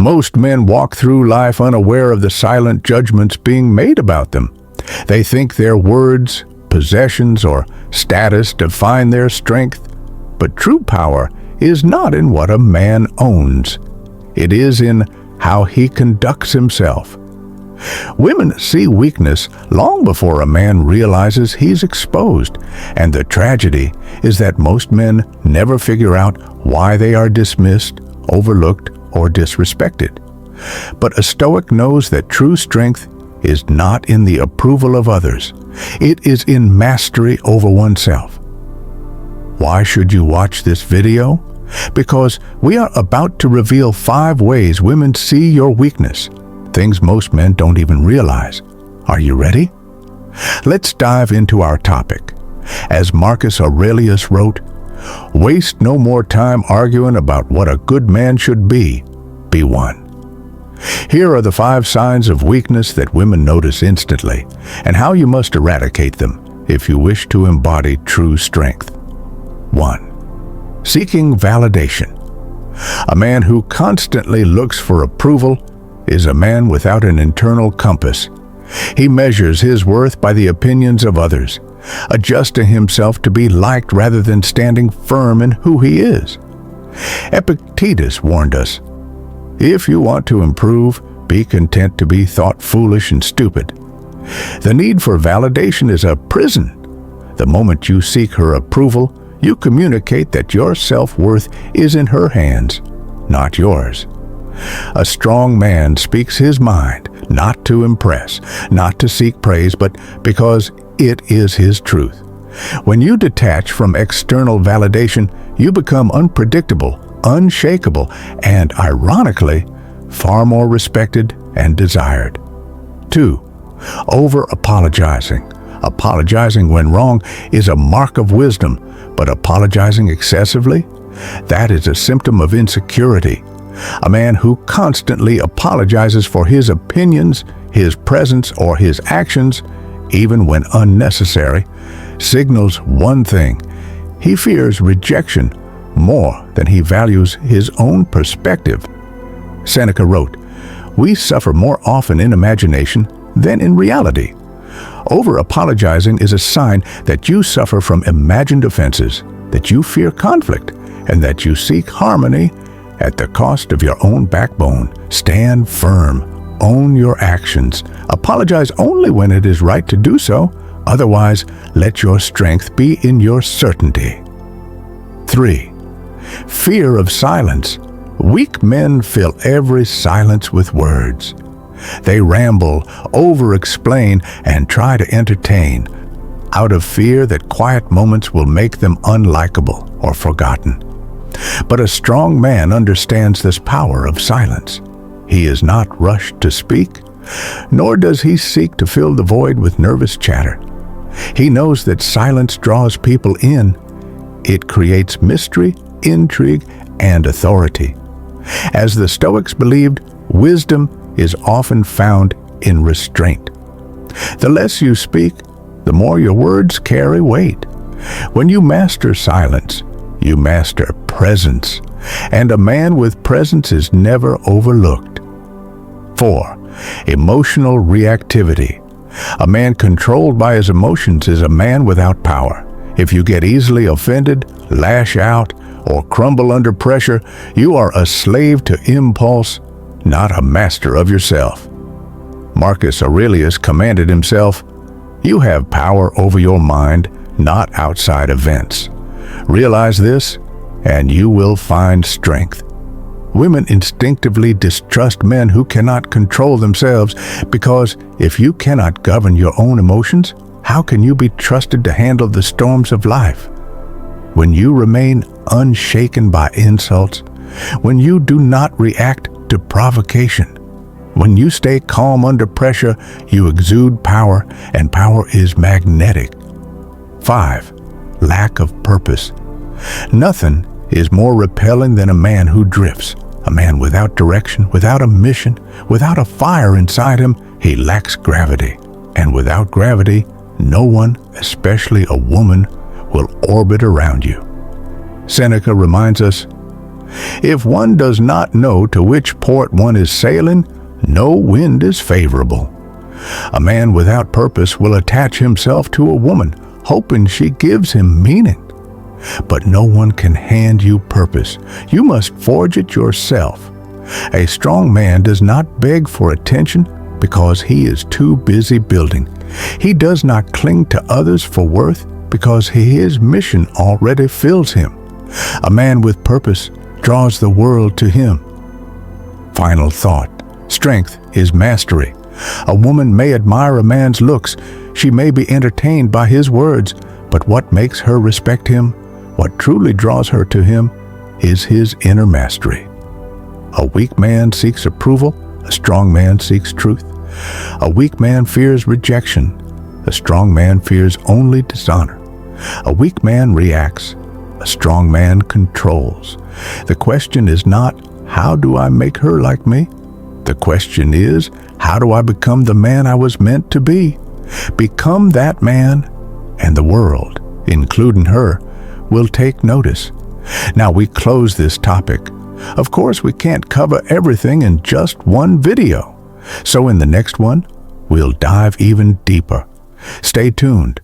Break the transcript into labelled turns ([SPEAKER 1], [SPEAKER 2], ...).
[SPEAKER 1] Most men walk through life unaware of the silent judgments being made about them. They think their words, possessions, or status define their strength, but true power is not in what a man owns. It is in how he conducts himself. Women see weakness long before a man realizes he's exposed, and the tragedy is that most men never figure out why they are dismissed, overlooked, or disrespected. But a Stoic knows that true strength is not in the approval of others. It is in mastery over oneself. Why should you watch this video? Because we are about to reveal 5 ways women see your weakness, things most men don't even realize. Are you ready? Let's dive into our topic. As Marcus Aurelius wrote, "Waste no more time arguing about what a good man should be. Be one." Here are the 5 signs of weakness that women notice instantly, and how you must eradicate them if you wish to embody true strength. 1. Seeking validation. A man who constantly looks for approval is a man without an internal compass. He measures his worth by the opinions of others, adjusting himself to be liked rather than standing firm in who he is. Epictetus warned us, "If you want to improve, be content to be thought foolish and stupid." The need for validation is a prison. The moment you seek her approval, you communicate that your self-worth is in her hands, not yours. A strong man speaks his mind, not to impress, not to seek praise, but because it is his truth. When you detach from external validation, you become unpredictable, unshakable, and, ironically, far more respected and desired. 2. Over-apologizing. Apologizing when wrong is a mark of wisdom, but apologizing excessively? That is a symptom of insecurity. A man who constantly apologizes for his opinions, his presence, or his actions, even when unnecessary, signals one thing: he fears rejection more than he values his own perspective. Seneca wrote, "We suffer more often in imagination than in reality." Over-apologizing is a sign that you suffer from imagined offenses, that you fear conflict, and that you seek harmony at the cost of your own backbone. Stand firm. Own your actions. Apologize only when it is right to do so. Otherwise, let your strength be in your certainty. 3. Fear of silence. Weak men fill every silence with words. They ramble, over-explain, and try to entertain, out of fear that quiet moments will make them unlikable or forgotten. But a strong man understands this power of silence. He is not rushed to speak, nor does he seek to fill the void with nervous chatter. He knows that silence draws people in. It creates mystery, intrigue, and authority. As the Stoics believed, wisdom is often found in restraint. The less you speak, the more your words carry weight. When you master silence, you master presence, and a man with presence is never overlooked. 4. Emotional reactivity. A man controlled by his emotions is a man without power. If you get easily offended, lash out, or crumble under pressure, you are a slave to impulse, not a master of yourself. Marcus Aurelius commanded himself, "You have power over your mind, not outside events." Realize this, and you will find strength. Women instinctively distrust men who cannot control themselves, because if you cannot govern your own emotions, how can you be trusted to handle the storms of life? When you remain unshaken by insults, when you do not react to provocation, when you stay calm under pressure, you exude power, and power is magnetic. 5. Lack of purpose. Nothing is more repelling than a man who drifts. A man without direction, without a mission, without a fire inside him. He lacks gravity. And without gravity, no one, especially a woman, will orbit around you. Seneca reminds us, If one does not know to which port one is sailing, no wind is favorable. A man without purpose will attach himself to a woman, hoping she gives him meaning. But no one can hand you purpose. You must forge it yourself. A strong man does not beg for attention because he is too busy building. He does not cling to others for worth because his mission already fills him. A man with purpose draws the world to him. Final thought. Strength is mastery. A woman may admire a man's looks. She may be entertained by his words. But what makes her respect him, what truly draws her to him, is his inner mastery. A weak man seeks approval. A strong man seeks truth. A weak man fears rejection. A strong man fears only dishonor. A weak man reacts. A strong man controls. The question is not, how do I make her like me? The question is, how do I become the man I was meant to be? Become that man, and the world, including her, will take notice. Now we close this topic. Of course, we can't cover everything in just one video. So in the next one, we'll dive even deeper. Stay tuned.